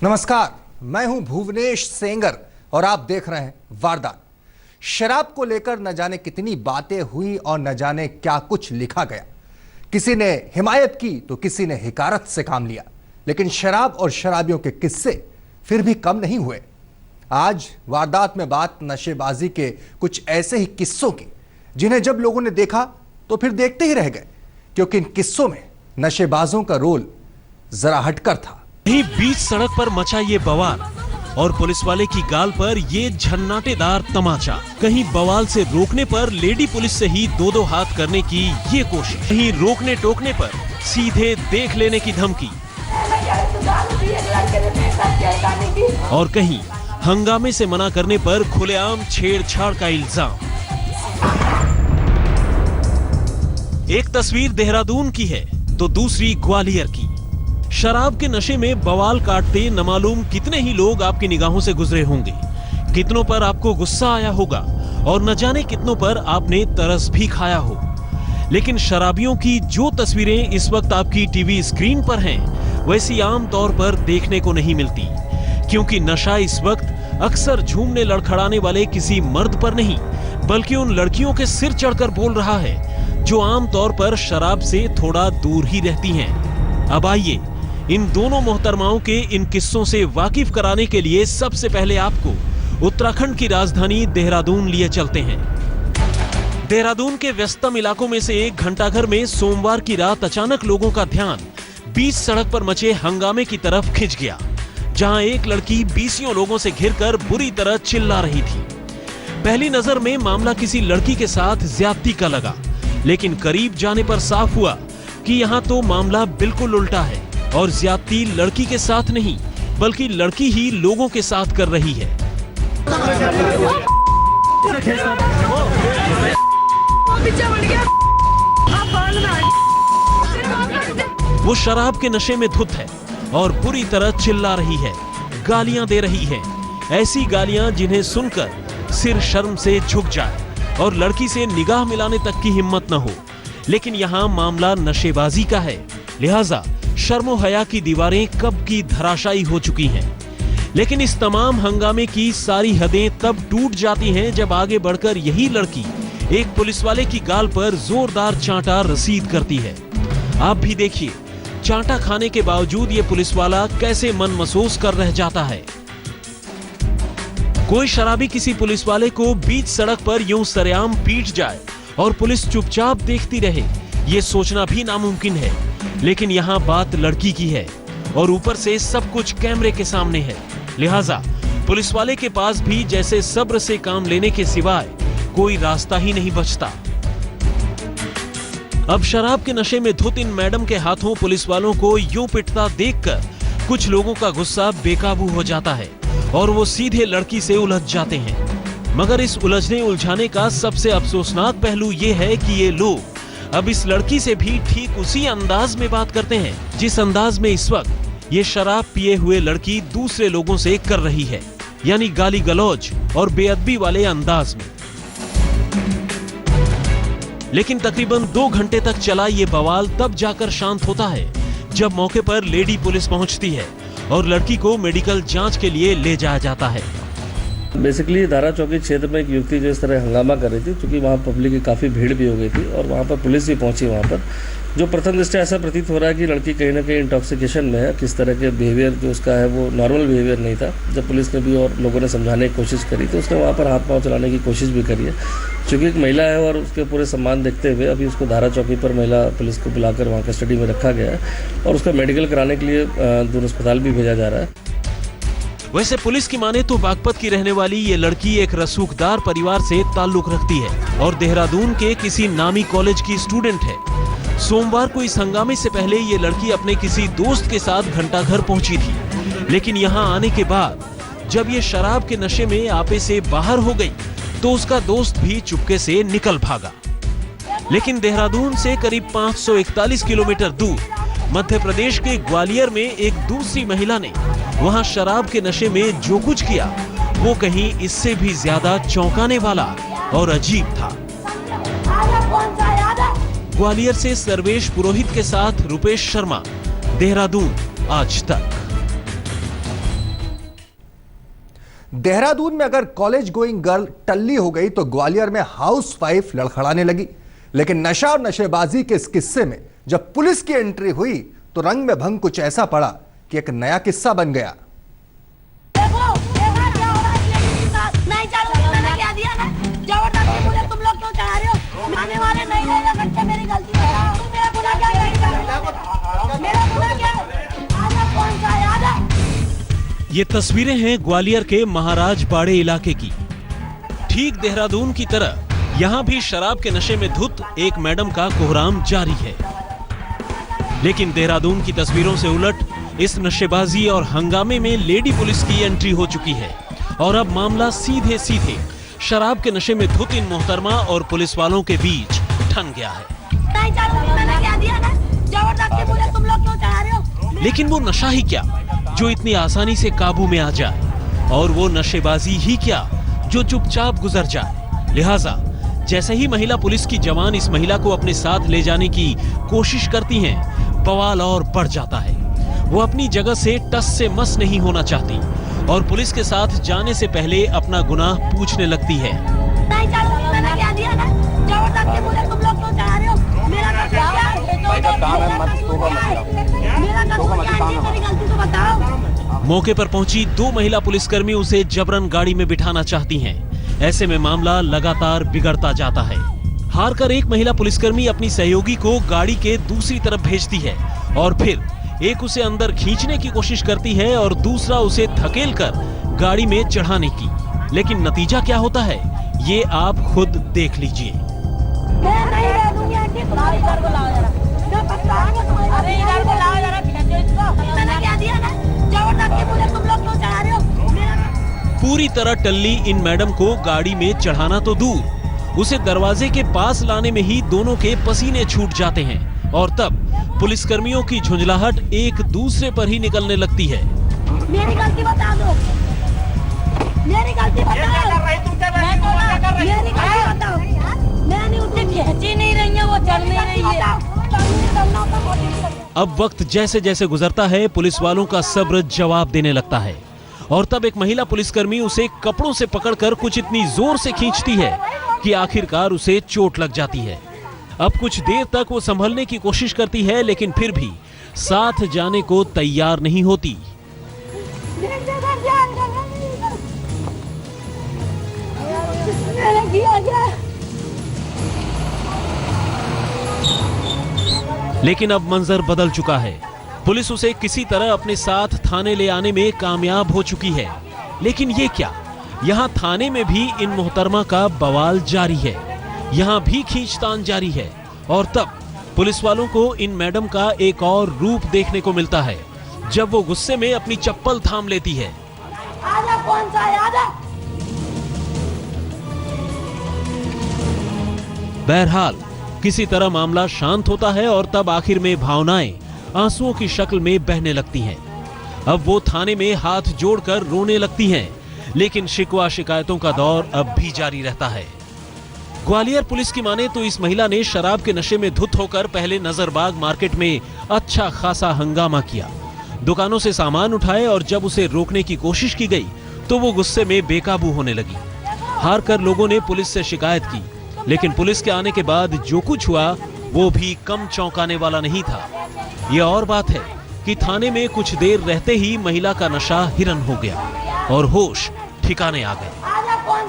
नमस्कार, मैं हूं भुवनेश सेंगर और आप देख रहे हैं वारदात। शराब को लेकर न जाने कितनी बातें हुई और न जाने क्या कुछ लिखा गया। किसी ने हिमायत की तो किसी ने हिकारत से काम लिया, लेकिन शराब और शराबियों के किस्से फिर भी कम नहीं हुए। आज वारदात में बात नशेबाजी के कुछ ऐसे ही किस्सों की, जिन्हें जब लोगों ने देखा तो फिर देखते ही रह गए, क्योंकि इन किस्सों में नशेबाजों का रोल जरा हटकर था। यही बीच सड़क पर मचा ये बवाल और पुलिस वाले की गाल पर ये झन्नाटेदार तमाचा। कहीं बवाल से रोकने पर लेडी पुलिस से ही दो दो हाथ करने की ये कोशिश, कहीं रोकने टोकने पर सीधे देख लेने की धमकी, और कहीं हंगामे से मना करने पर खुलेआम छेड़छाड़ का इल्जाम। एक तस्वीर देहरादून की है तो दूसरी ग्वालियर की। शराब के नशे में बवाल काटते न मालूम कितने ही लोग आपकी निगाहों से गुजरे होंगे, कितनों पर आपको गुस्सा आया होगा और न जाने कितनों पर आपने तरस भी खाया हो। लेकिन शराबियों की जो तस्वीरें इस वक्त आपकी टीवी स्क्रीन पर हैं, वैसी आम तौर पर देखने को नहीं मिलती, क्योंकि नशा इस वक्त अक्सर झूमने लड़खड़ाने वाले किसी मर्द पर नहीं, बल्कि उन लड़कियों के सिर चढ़कर बोल रहा है जो आम तौर पर शराब से थोड़ा दूर ही रहती हैं। अब आइए इन दोनों मोहतरमाओं के इन किस्सों से वाकिफ कराने के लिए सबसे पहले आपको उत्तराखंड की राजधानी देहरादून लिए चलते हैं। देहरादून के व्यस्तम इलाकों में से एक घंटाघर में सोमवार की रात अचानक लोगों का ध्यान बीच सड़क पर मचे हंगामे की तरफ खिंच गया, जहां एक लड़की 20 लोगों से घिरकर बुरी तरह चिल्ला रही थी। पहली नजर में मामला किसी लड़की के साथ ज्यादती का लगा, लेकिन करीब जाने पर साफ हुआ कि यहाँ तो मामला बिल्कुल उल्टा है और ज्यादती लड़की के साथ नहीं, बल्कि लड़की ही लोगों के साथ कर रही है। वो शराब के नशे में धुत है और बुरी तरह चिल्ला रही है, गालियां दे रही है, ऐसी गालियां जिन्हें सुनकर सिर शर्म से झुक जाए और लड़की से निगाह मिलाने तक की हिम्मत न हो। लेकिन यहाँ मामला नशेबाजी का है, लिहाजा शर्मो हया की दीवारें कब की धराशायी हो चुकी हैं। लेकिन इस तमाम हंगामे की सारी हदें तब टूट जाती हैं जब आगे बढ़कर यही लड़की एक पुलिस वाले की गाल पर जोरदार चांटा रसीद करती है। आप भी देखिए, चांटा खाने के बावजूद ये पुलिस वाला कैसे मन मसोस कर रह जाता है। कोई शराबी किसी पुलिस वाले को बीच सड़क पर यूं सरेआम पीट जाए और पुलिस चुपचाप देखती रहे, ये सोचना भी नामुमकिन है। लेकिन यहाँ बात लड़की की है और ऊपर से सब कुछ कैमरे के सामने है, लिहाजा पुलिस वाले के पास भी जैसे सब्र से काम लेने के सिवाय कोई रास्ता ही नहीं बचता। अब शराब के नशे में धुत इन मैडम के हाथों पुलिस वालों को यूं पिटता देखकर कुछ लोगों का गुस्सा बेकाबू हो जाता है और वो सीधे लड़की से उलझ जाते हैं। मगर इस उलझने उलझाने का सबसे अफसोसनाक पहलू ये है कि ये लोग अब इस लड़की से भी ठीक उसी अंदाज में बात करते हैं जिस अंदाज में इस वक्त ये शराब पिए हुए लड़की दूसरे लोगों से कर रही है, यानी गाली गलौज और बेअदबी वाले अंदाज में। लेकिन तकरीबन 2 घंटे तक चला ये बवाल तब जाकर शांत होता है जब मौके पर लेडी पुलिस पहुंचती है और लड़की को मेडिकल जांच के लिए ले जाया जाता है। बेसिकली धारा चौकी क्षेत्र में एक युवती जो इस तरह हंगामा कर रही थी, क्योंकि वहाँ पब्लिक की काफ़ी भीड़ भी हो गई थी और वहाँ पर पुलिस भी पहुँची। वहाँ पर जो प्रथम दृष्टया ऐसा प्रतीत हो रहा है कि लड़की कहीं ना कहीं इंटॉक्सिकेशन में है, किस तरह के बिहेवियर जो उसका है वो नॉर्मल बिहेवियर नहीं था। जब पुलिस ने भी और लोगों ने समझाने की कोशिश करी तो उसने वहाँ पर हाथ पाँव चलाने की कोशिश भी करी है। चूँकि एक महिला है और उसके पूरे सम्मान देखते हुए अभी उसको धारा चौकी पर महिला पुलिस को बुलाकर वहाँ कस्टडी में रखा गया है और उसका मेडिकल कराने के लिए दूर अस्पताल भी भेजा जा रहा है। वैसे पुलिस की माने तो बागपत की रहने वाली ये लड़की एक रसूखदार परिवार से ताल्लुक रखती है और देहरादून के किसी नामी कॉलेज की स्टूडेंट है। सोमवार को इस हंगामे से पहले ये लड़की अपने किसी दोस्त के साथ घंटाघर पहुंची थी, लेकिन यहाँ आने के बाद जब ये शराब के नशे में आपे से बाहर हो गई तो उसका दोस्त भी चुपके से निकल भागा। लेकिन देहरादून से करीब 541 किलोमीटर दूर मध्य प्रदेश के ग्वालियर में एक दूसरी महिला ने वहां शराब के नशे में जो कुछ किया वो कहीं इससे भी ज्यादा चौंकाने वाला और अजीब था। ग्वालियर से सर्वेश पुरोहित के साथ रुपेश शर्मा, देहरादून, आज तक। देहरादून में अगर कॉलेज गोइंग गर्ल टल्ली हो गई तो ग्वालियर में हाउसवाइफ लड़खड़ाने लगी। लेकिन नशा और नशेबाजी के इस किस्से में जब पुलिस की एंट्री हुई तो रंग में भंग कुछ ऐसा पड़ा कि एक नया किस्सा बन गया। तुम लोग क्यों चढ़ा रहे हो? आने वाले नहीं रहेगा बच्चे, मेरी गलती बताओ। मेरा गुनाह क्या है? मेरा गुनाह क्या है? आजा कौन सा याद है? ये तस्वीरें हैं ग्वालियर के महाराजबाड़े इलाके की। ठीक देहरादून की तरह यहाँ भी शराब के नशे में धुत एक मैडम का कोहराम जारी है। लेकिन देहरादून की तस्वीरों से उलट इस नशेबाजी और हंगामे में लेडी पुलिस की एंट्री हो चुकी है और अब मामला सीधे सीधे शराब के नशे में धुत इन मोहतरमा और पुलिस वालों के बीच ठन गया है। मैंने क्या दिया ना? जबरदस्ती बोले तुम लोग क्यों चढ़ा रहे हो? लेकिन वो नशा ही क्या जो इतनी आसानी से काबू में आ जाए, और वो नशेबाजी ही क्या जो चुपचाप गुजर जाए। लिहाजा जैसे ही महिला पुलिस की जवान इस महिला को अपने साथ ले जाने की कोशिश करती हैं, बवाल और बढ़ जाता है। वो अपनी जगह से टस से मस नहीं होना चाहती और पुलिस के साथ जाने से पहले अपना गुनाह पूछने लगती है। मैंने क्या दिया ना? जबरदस्ती बोले तुम लोग क्यों चढ़ा रहे हो? मेरा गलती तो बताओ। मौके पर पहुंची दो महिला पुलिसकर्मी उसे जबरन गाड़ी में बिठाना चाहती हैं। ऐसे में मामला लगातार बिगड़ता जाता है। हारकर एक महिला पुलिसकर्मी अपनी सहयोगी को गाड़ी के दूसरी तरफ भेजती है और फिर एक उसे अंदर खींचने की कोशिश करती है और दूसरा उसे धकेलकर गाड़ी में चढ़ाने की। लेकिन नतीजा क्या होता है ये आप खुद देख लीजिए। पूरी तरह टल्ली इन मैडम को गाड़ी में चढ़ाना तो दूर, उसे दरवाजे के पास लाने में ही दोनों के पसीने छूट जाते हैं और तब पुलिसकर्मियों की झुंझलाहट एक दूसरे पर ही निकलने लगती है। मेरी गलती बता दो, मेरी गलती बताओ, मेरी गलती बताओ। मैंने उसे खींची नहीं रही है, वो चढ़ नहीं रही है। अब वक्त जैसे जैसे गुजरता है पुलिस वालों का सब्र जवाब देने लगता है और तब एक महिला पुलिसकर्मी उसे कपड़ों से पकड़कर कुछ इतनी जोर से खींचती है कि आखिरकार उसे चोट लग जाती है। अब कुछ देर तक वो संभलने की कोशिश करती है लेकिन फिर भी साथ जाने को तैयार नहीं होती। लेकिन अब मंजर बदल चुका है। पुलिस उसे किसी तरह अपने साथ थाने ले आने में कामयाब हो चुकी है। लेकिन ये क्या, यहाँ थाने में भी इन मोहतरमा का बवाल जारी है, यहाँ भी खींचतान जारी है और तब पुलिस वालों को इन मैडम का एक और रूप देखने को मिलता है जब वो गुस्से में अपनी चप्पल थाम लेती है। आजा कौन सा याद है? बहरहाल किसी तरह मामला शांत होता है और तब आखिर में भावनाएं आंसुओं की शक्ल में बहने लगती हैं। अब वो थाने में हाथ जोड़कर रोने लगती हैं, लेकिन शिकवा शिकायतों का दौर अब भी जारी रहता है। ग्वालियर पुलिस की माने तो इस महिला ने शराब के नशे में धुत होकर पहले नजरबाग मार्केट में अच्छा खासा हंगामा किया, दुकानों से सामान उठाए और जब उसे रोकने की कोशिश की गई तो वो गुस्से में बेकाबू होने लगी। हार कर लोगों ने पुलिस से शिकायत की, लेकिन पुलिस के आने के बाद जो कुछ हुआ वो भी कम चौंकाने वाला नहीं था। ये और बात है कि थाने में कुछ देर रहते ही महिला का नशा हिरन हो गया और होश ठिकाने आ गए।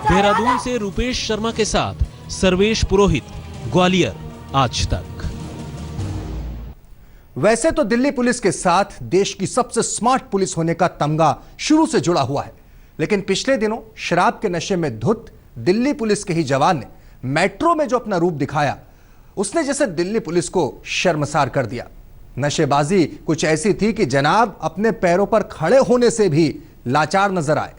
देहरादून से रूपेश शर्मा के साथ सर्वेश पुरोहित, ग्वालियर आज तक। वैसे तो दिल्ली पुलिस के साथ देश की सबसे स्मार्ट पुलिस होने का तमगा शुरू से जुड़ा हुआ है, लेकिन पिछले दिनों शराब के नशे में धुत दिल्ली पुलिस के ही जवान ने मेट्रो में जो अपना रूप दिखाया, उसने जैसे दिल्ली पुलिस को शर्मसार कर दिया। नशेबाजी कुछ ऐसी थी कि जनाब अपने पैरों पर खड़े होने से भी लाचार नजर आए।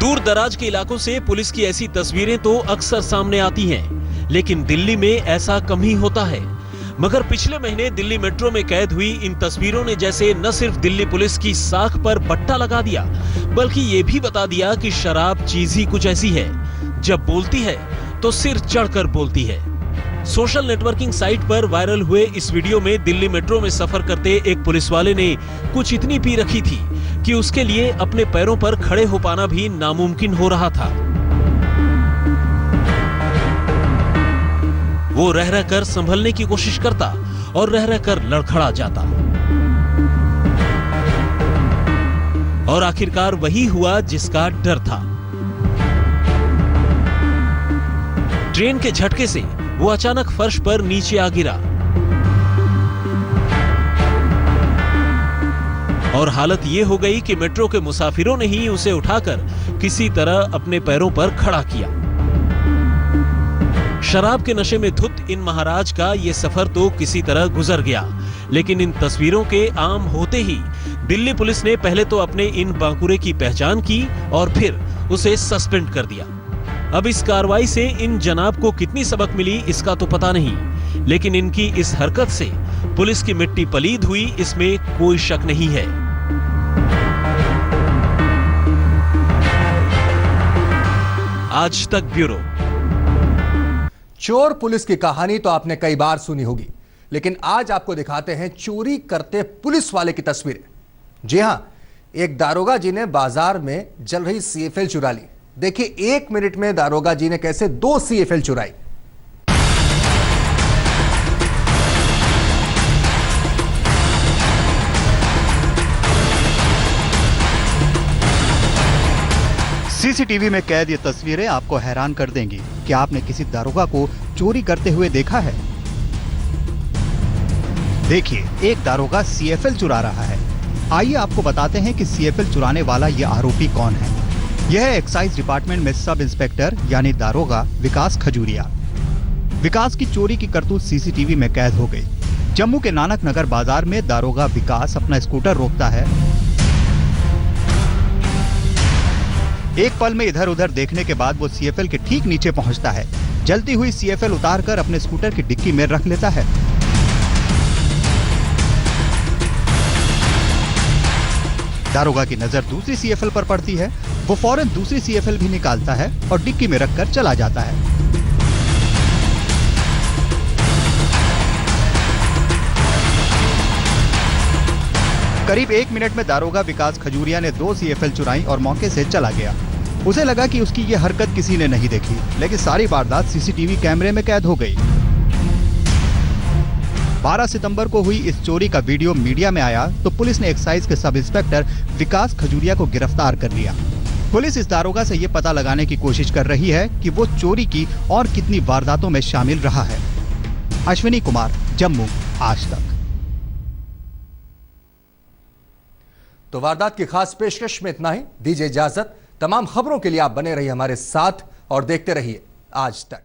दूर दराज के इलाकों से पुलिस की ऐसी तस्वीरें तो अक्सर सामने आती हैं, लेकिन दिल्ली में ऐसा कम ही होता है। मगर पिछले महीने दिल्ली मेट्रो में कैद हुई इन तस्वीरों ने जैसे न सिर्फ दिल्ली पुलिस की साख पर बट्टा लगा दिया, बल्कि ये भी बता दिया कि शराब चीज ही कुछ ऐसी है जब बोलती है तो सिर चढ़कर बोलती है। सोशल नेटवर्किंग साइट पर वायरल हुए इस वीडियो में दिल्ली मेट्रो में सफर करते एक पुलिस वाले ने कुछ इतनी पी रखी थी कि उसके लिए अपने पैरों पर खड़े हो पाना भी नामुमकिन हो रहा था। वो रह रहकर संभलने की कोशिश करता और रह रहकर लड़खड़ा जाता, और आखिरकार वही हुआ जिसका डर था। ट्रेन के झटके से वो अचानक फर्श पर नीचे आ गिरा और हालत ये हो गई कि मेट्रो के मुसाफिरों ने ही उसे उठाकर किसी तरह अपने पैरों पर खड़ा किया। शराब के नशे में धुत इन महाराज का ये सफर तो किसी तरह गुजर गया, लेकिन इन तस्वीरों के आम होते ही दिल्ली पुलिस ने पहले तो अपने इन बांकुरे की पहचान की और फिर उसे सस्पेंड कर दिया। अब इस कार्रवाई से इन जनाब को कितनी सबक मिली इसका तो पता नहीं, लेकिन इनकी इस हरकत से पुलिस की मिट्टी पलीद हुई, इसमें कोई शक नहीं है। आज तक ब्यूरो। चोर पुलिस की कहानी तो आपने कई बार सुनी होगी, लेकिन आज आपको दिखाते हैं चोरी करते पुलिस वाले की तस्वीरें। जी हां, एक दारोगा जी ने बाजार में जल रही सीएफएल चुरा ली। देखिए 1 मिनट में दारोगा जी ने कैसे 2 सीएफएल चुराई। सीसीटीवी में कैद ये तस्वीरें आपको हैरान कर देंगी। क्या आपने किसी दारोगा को चोरी करते हुए देखा है? देखिए, एक दारोगा सीएफएल चुरा रहा है। आइए आपको बताते हैं कि सीएफएल चुराने वाला ये आरोपी कौन है। यह है एक्साइज डिपार्टमेंट में सब इंस्पेक्टर यानी दारोगा विकास खजूरिया। विकास की चोरी की करतूत सीसीटीवी में कैद हो गई। जम्मू के नानक नगर बाजार में दारोगा विकास अपना स्कूटर रोकता है। एक पल में इधर उधर देखने के बाद वो सीएफएल के ठीक नीचे पहुंचता है। जलती हुई सीएफएल उतारकर अपने स्कूटर की डिक्की में रख लेता है। दारोगा की नजर दूसरी सीएफएल पर पड़ती है। वो फौरन दूसरी सीएफएल भी निकालता है और डिक्की में रखकर चला जाता है। करीब 1 मिनट में दारोगा विकास खजूरिया ने 2 सीएफएल चुराई और मौके से चला गया। उसे लगा कि उसकी ये हरकत किसी ने नहीं देखी, लेकिन सारी वारदात सीसीटीवी कैमरे में कैद हो गई। 12 सितंबर को हुई इस चोरी का वीडियो मीडिया में आया तो पुलिस ने एक्साइज के सब इंस्पेक्टर विकास खजूरिया को गिरफ्तार कर लिया। पुलिस इस दारोगा से ये पता लगाने की कोशिश कर रही है कि वो चोरी की और कितनी वारदातों में शामिल रहा है। अश्विनी कुमार, जम्मू, आज तक। तो वारदात की खास पेशकश में इतना ही। दीजिए इजाजत। तमाम खबरों के लिए आप बने रहिए हमारे साथ और देखते रहिए आज तक।